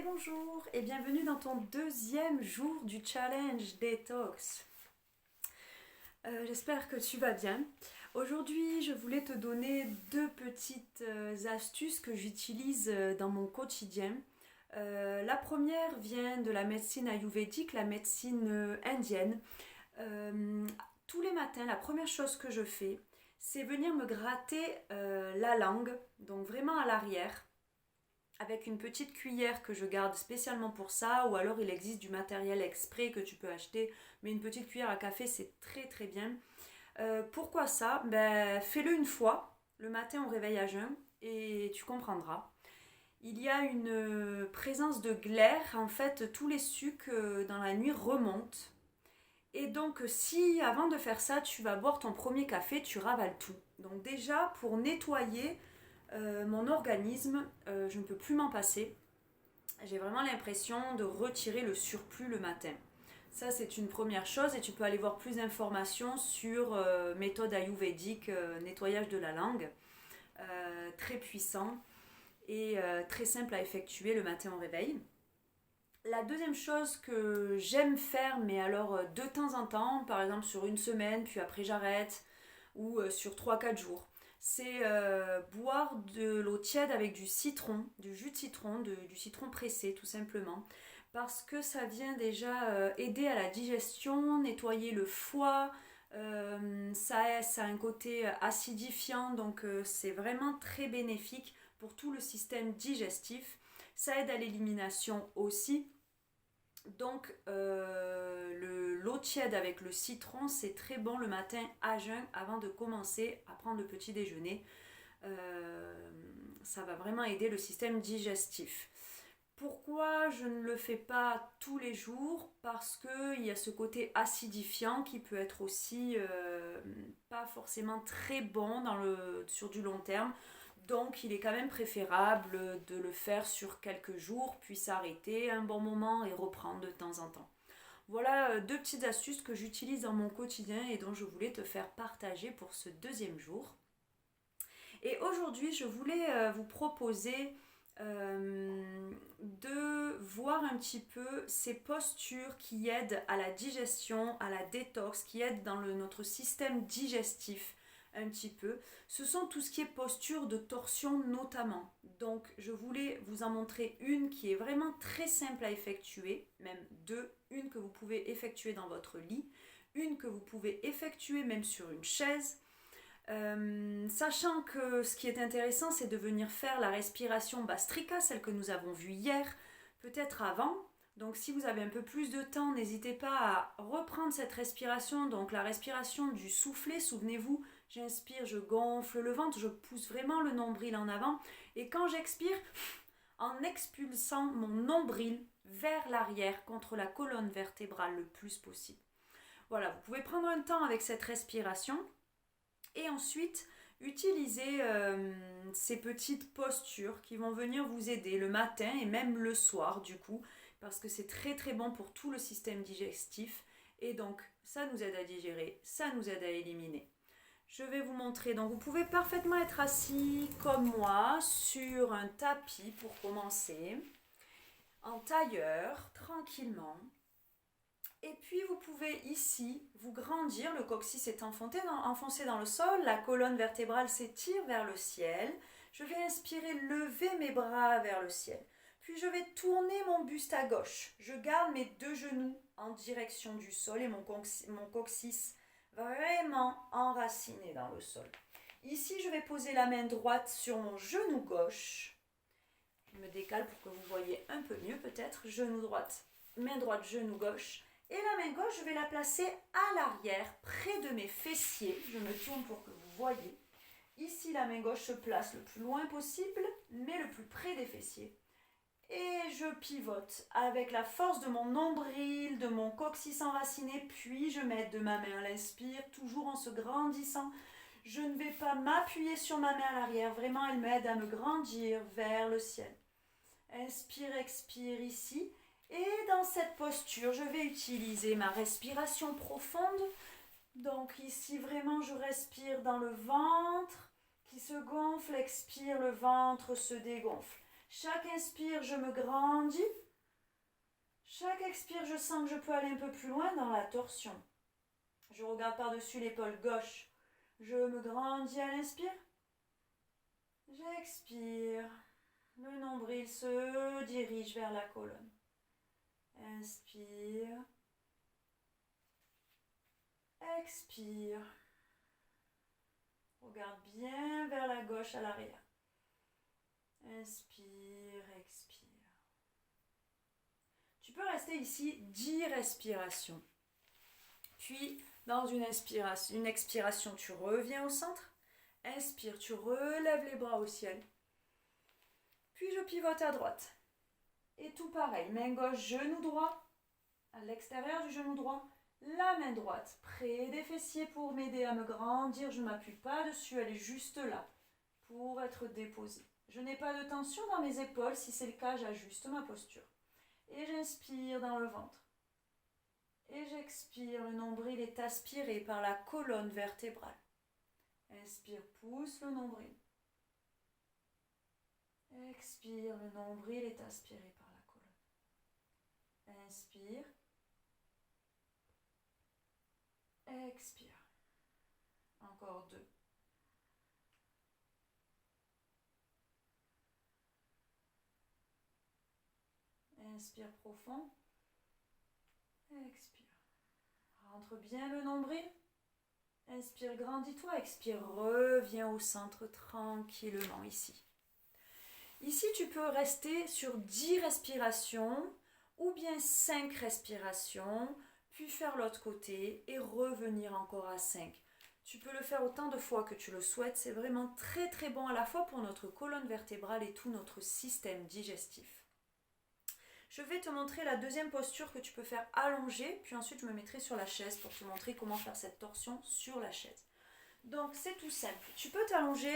Bonjour et bienvenue dans ton deuxième jour du challenge Detox. J'espère que tu vas bien. Aujourd'hui, je voulais te donner deux petites astuces que j'utilise dans mon quotidien. La première vient de la médecine ayurvédique, la médecine indienne. Tous les matins, la première chose que je fais, c'est venir me gratter la langue, donc vraiment à l'arrière, avec une petite cuillère que je garde spécialement pour ça, ou alors il existe du matériel exprès que tu peux acheter, mais une petite cuillère à café c'est très très bien. Pourquoi ça? Fais-le une fois, le matin au réveil à jeun, et tu comprendras. Il y a une présence de glaire, en fait tous les sucs dans la nuit remontent. Et donc si avant de faire ça tu vas boire ton premier café, tu ravales tout. Donc déjà pour nettoyer mon organisme, je ne peux plus m'en passer. J'ai vraiment l'impression de retirer le surplus le matin. Ça, c'est une première chose et tu peux aller voir plus d'informations sur méthode ayurvédique, nettoyage de la langue. Très puissant et très simple à effectuer le matin au réveil. La deuxième chose que j'aime faire, mais alors de temps en temps, par exemple sur une semaine, puis après j'arrête, ou sur 3-4 jours, c'est boire de l'eau tiède avec du citron, du jus de citron, du citron pressé tout simplement, parce que ça vient déjà aider à la digestion, nettoyer le foie, ça a un côté acidifiant, donc c'est vraiment très bénéfique pour tout le système digestif. Ça aide à l'élimination aussi. Donc l'eau tiède avec le citron, c'est très bon le matin à jeun avant de commencer à prendre le petit déjeuner. Ça va vraiment aider le système digestif. Pourquoi je ne le fais pas tous les jours? Parce qu'il y a ce côté acidifiant qui peut être aussi pas forcément très bon sur du long terme. Donc il est quand même préférable de le faire sur quelques jours, puis s'arrêter un bon moment et reprendre de temps en temps. Voilà deux petites astuces que j'utilise dans mon quotidien et dont je voulais te faire partager pour ce deuxième jour. Et aujourd'hui, je voulais vous proposer de voir un petit peu ces postures qui aident à la digestion, à la détox, qui aident dans notre système digestif un petit peu. Ce sont tout ce qui est posture de torsion notamment. Donc je voulais vous en montrer une qui est vraiment très simple à effectuer, même deux, une que vous pouvez effectuer dans votre lit, une que vous pouvez effectuer même sur une chaise. Sachant que ce qui est intéressant, c'est de venir faire la respiration Bastrika, celle que nous avons vue hier, peut-être avant. Donc si vous avez un peu plus de temps, n'hésitez pas à reprendre cette respiration, donc la respiration du soufflet, souvenez-vous, j'inspire, je gonfle le ventre, je pousse vraiment le nombril en avant, et quand j'expire, en expulsant mon nombril vers l'arrière, contre la colonne vertébrale le plus possible. Voilà, vous pouvez prendre un temps avec cette respiration, et ensuite utiliser ces petites postures qui vont venir vous aider le matin et même le soir du coup, parce que c'est très très bon pour tout le système digestif et donc ça nous aide à digérer, ça nous aide à éliminer. Je vais vous montrer, donc vous pouvez parfaitement être assis comme moi sur un tapis pour commencer, en tailleur, tranquillement. Et puis vous pouvez ici vous grandir, le coccyx est enfoncé dans le sol, la colonne vertébrale s'étire vers le ciel. Je vais inspirer, lever mes bras vers le ciel. Puis je vais tourner mon buste à gauche. Je garde mes deux genoux en direction du sol et mon coccyx vraiment enraciné dans le sol. Ici, je vais poser la main droite sur mon genou gauche. Je me décale pour que vous voyez un peu mieux peut-être. Genou droite, main droite, genou gauche. Et la main gauche, je vais la placer à l'arrière, près de mes fessiers. Je me tourne pour que vous voyez. Ici, la main gauche se place le plus loin possible, mais le plus près des fessiers. Et je pivote avec la force de mon nombril, de mon coccyx enraciné, puis je m'aide de ma main à l'inspire, toujours en se grandissant. Je ne vais pas m'appuyer sur ma main à l'arrière, vraiment elle m'aide à me grandir vers le ciel. Inspire, expire ici. Et dans cette posture, je vais utiliser ma respiration profonde. Donc ici, vraiment, je respire dans le ventre qui se gonfle, expire, le ventre se dégonfle. Chaque inspire, je me grandis. Chaque expire, je sens que je peux aller un peu plus loin dans la torsion. Je regarde par-dessus l'épaule gauche. Je me grandis à l'inspire. J'expire. Le nombril se dirige vers la colonne. Inspire. Expire. Regarde bien vers la gauche à l'arrière. Inspire, expire. Tu peux rester ici 10 respirations. Puis, dans une expiration, tu reviens au centre. Inspire, tu relèves les bras au ciel. Puis je pivote à droite. Et tout pareil, main gauche, genou droit. À l'extérieur du genou droit, la main droite près des fessiers pour m'aider à me grandir. Je ne m'appuie pas dessus, elle est juste là pour être déposée. Je n'ai pas de tension dans mes épaules. Si c'est le cas, j'ajuste ma posture. Et j'inspire dans le ventre. Et j'expire, le nombril est aspiré par la colonne vertébrale. Inspire, pousse le nombril. Expire, le nombril est aspiré par la colonne. Inspire. Expire. Encore 2. Inspire profond. Expire. Rentre bien le nombril. Inspire, grandis-toi. Expire, reviens au centre tranquillement ici. Ici, tu peux rester sur 10 respirations ou bien 5 respirations, puis faire l'autre côté et revenir encore à 5. Tu peux le faire autant de fois que tu le souhaites. C'est vraiment très très bon à la fois pour notre colonne vertébrale et tout notre système digestif. Je vais te montrer la deuxième posture que tu peux faire allongée, puis ensuite je me mettrai sur la chaise pour te montrer comment faire cette torsion sur la chaise. Donc c'est tout simple. Tu peux t'allonger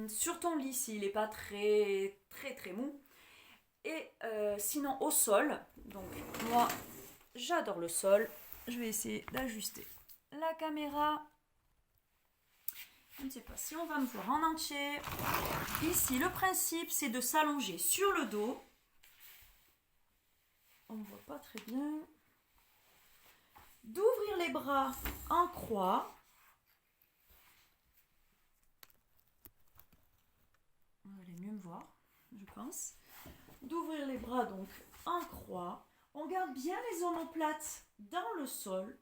sur ton lit s'il n'est pas très mou. Et sinon au sol. Donc moi j'adore le sol. Je vais essayer d'ajuster la caméra. Je ne sais pas si on va me voir en entier. Ici le principe c'est de s'allonger sur le dos. On ne voit pas très bien. D'ouvrir les bras en croix. Vous allez mieux me voir, je pense. D'ouvrir les bras donc en croix. On garde bien les omoplates dans le sol.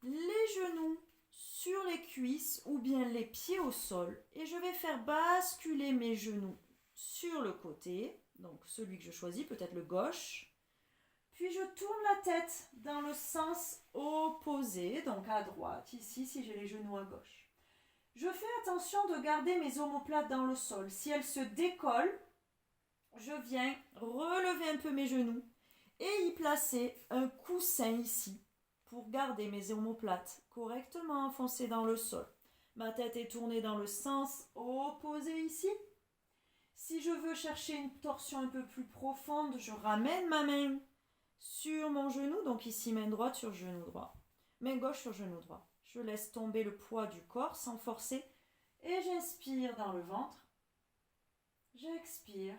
Les genoux sur les cuisses ou bien les pieds au sol. Et je vais faire basculer mes genoux sur le côté. Donc celui que je choisis, peut-être le gauche. Puis je tourne la tête dans le sens opposé, donc à droite, ici si j'ai les genoux à gauche. Je fais attention de garder mes omoplates dans le sol. Si elles se décollent, je viens relever un peu mes genoux et y placer un coussin ici pour garder mes omoplates correctement enfoncées dans le sol. Ma tête est tournée dans le sens opposé ici. Si je veux chercher une torsion un peu plus profonde, je ramène ma main sur mon genou, donc ici main droite sur genou droit, main gauche sur genou droit. Je laisse tomber le poids du corps sans forcer et j'inspire dans le ventre. J'expire.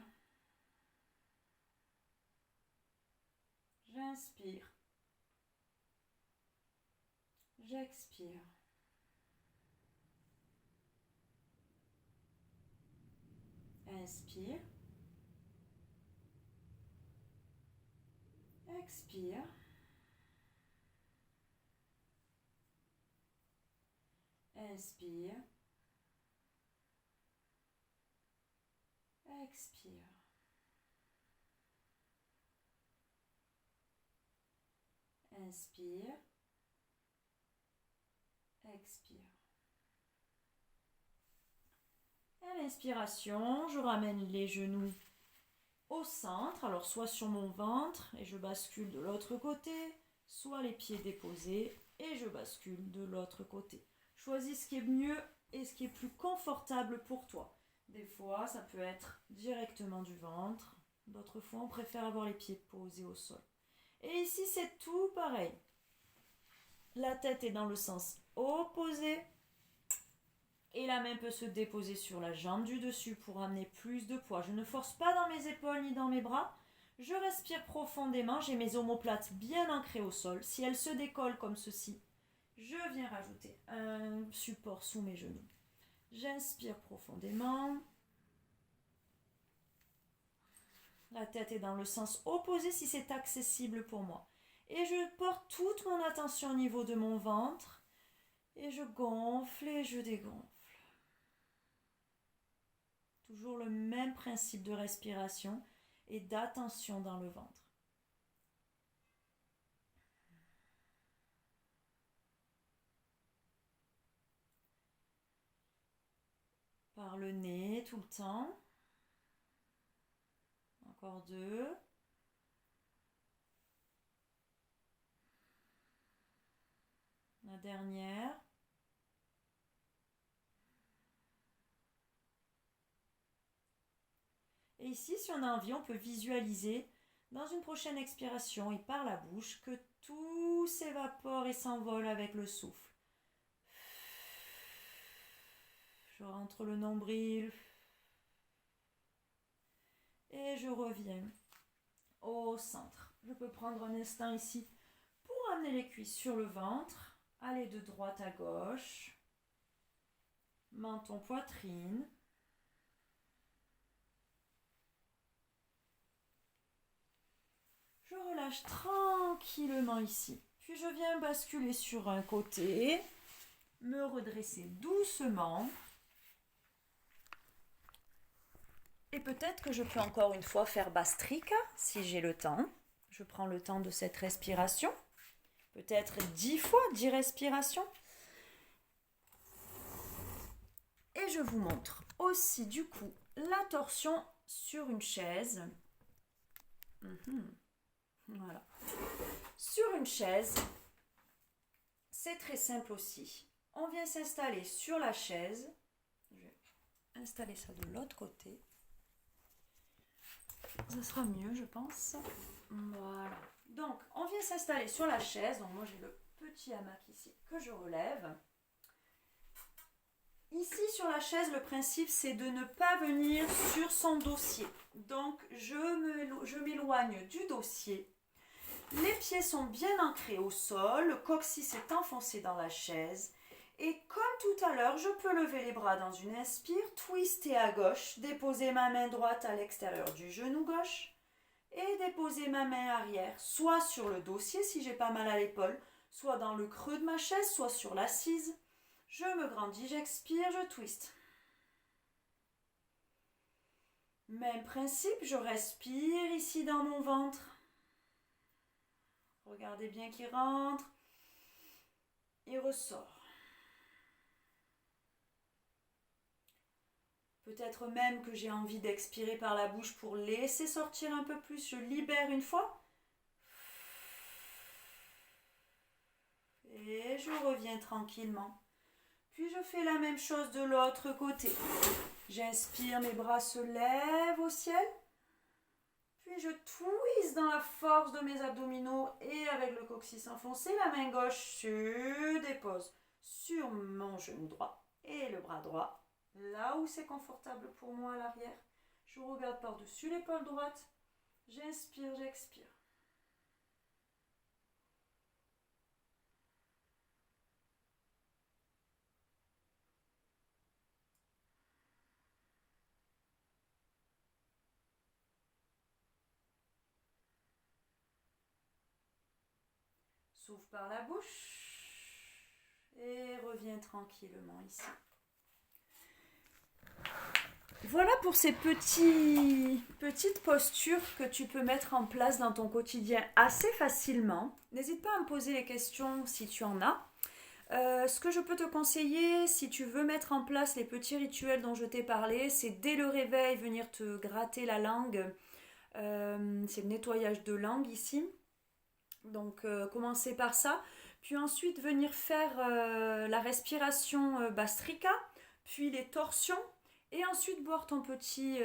J'inspire. J'expire. Inspire. Expire. Inspire. Expire. Inspire. Expire. À l'inspiration, je ramène les genoux au centre, alors soit sur mon ventre et je bascule de l'autre côté, soit les pieds déposés et je bascule de l'autre côté. Choisis ce qui est mieux et ce qui est plus confortable pour toi. Des fois, ça peut être directement du ventre, d'autres fois, on préfère avoir les pieds posés au sol. Et ici, c'est tout pareil. La tête est dans le sens opposé. Et la main peut se déposer sur la jambe du dessus pour amener plus de poids. Je ne force pas dans mes épaules ni dans mes bras. Je respire profondément. J'ai mes omoplates bien ancrées au sol. Si elles se décollent comme ceci, je viens rajouter un support sous mes genoux. J'inspire profondément. La tête est dans le sens opposé si c'est accessible pour moi. Et je porte toute mon attention au niveau de mon ventre. Et je gonfle et je dégonfle. Toujours le même principe de respiration et d'attention dans le ventre. Par le nez tout le temps. Encore 2. La dernière. Et ici, si on a envie, on peut visualiser dans une prochaine expiration et par la bouche que tout s'évapore et s'envole avec le souffle. Je rentre le nombril et je reviens au centre. Je peux prendre un instant ici pour amener les cuisses sur le ventre, aller de droite à gauche, menton, poitrine. Je relâche tranquillement ici. Puis je viens basculer sur un côté, me redresser doucement. Et peut-être que je peux encore une fois faire Bastrika si j'ai le temps. Je prends le temps de cette respiration. Peut-être 10 fois 10 respirations. Et je vous montre aussi du coup la torsion sur une chaise. Voilà. Sur une chaise, c'est très simple aussi. On vient s'installer sur la chaise. Je vais installer ça de l'autre côté. Ça sera mieux, je pense. Voilà. Donc, on vient s'installer sur la chaise. Donc, moi, j'ai le petit hamac ici que je relève. Ici, sur la chaise, le principe, c'est de ne pas venir sur son dossier. Donc, je m'éloigne du dossier. Les pieds sont bien ancrés au sol. Le coccyx est enfoncé dans la chaise. Et comme tout à l'heure, je peux lever les bras dans une inspire, twister à gauche, déposer ma main droite à l'extérieur du genou gauche et déposer ma main arrière, soit sur le dossier si j'ai pas mal à l'épaule, soit dans le creux de ma chaise, soit sur l'assise. Je me grandis, j'expire, je twiste. Même principe, je respire ici dans mon ventre. Regardez bien qu'il rentre. Il ressort. Peut-être même que j'ai envie d'expirer par la bouche pour laisser sortir un peu plus. Je libère une fois. Et je reviens tranquillement. Puis je fais la même chose de l'autre côté. J'inspire, mes bras se lèvent au ciel. Puis je twiste dans la force de mes abdominaux et avec le coccyx enfoncé, la main gauche se dépose sur mon genou droit et le bras droit. Là où c'est confortable pour moi à l'arrière, je regarde par-dessus l'épaule droite, j'inspire, j'expire. Souffle par la bouche et reviens tranquillement ici. Voilà pour ces petites postures que tu peux mettre en place dans ton quotidien assez facilement. N'hésite pas à me poser les questions si tu en as. Ce que je peux te conseiller, si tu veux mettre en place les petits rituels dont je t'ai parlé, c'est dès le réveil venir te gratter la langue. C'est le nettoyage de langue ici. Donc commencer par ça. Puis ensuite venir faire la respiration Bastrika, puis les torsions. Et ensuite boire ton petit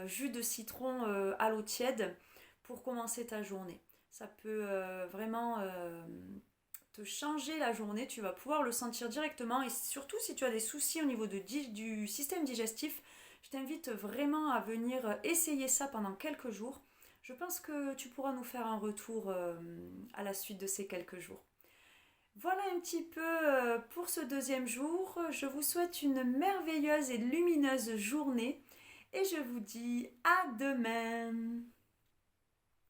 jus de citron à l'eau tiède pour commencer ta journée. Ça peut vraiment te changer la journée, tu vas pouvoir le sentir directement. Et surtout si tu as des soucis au niveau du système digestif, je t'invite vraiment à venir essayer ça pendant quelques jours. Je pense que tu pourras nous faire un retour à la suite de ces quelques jours. Voilà un petit peu pour ce deuxième jour. Je vous souhaite une merveilleuse et lumineuse journée et je vous dis à demain.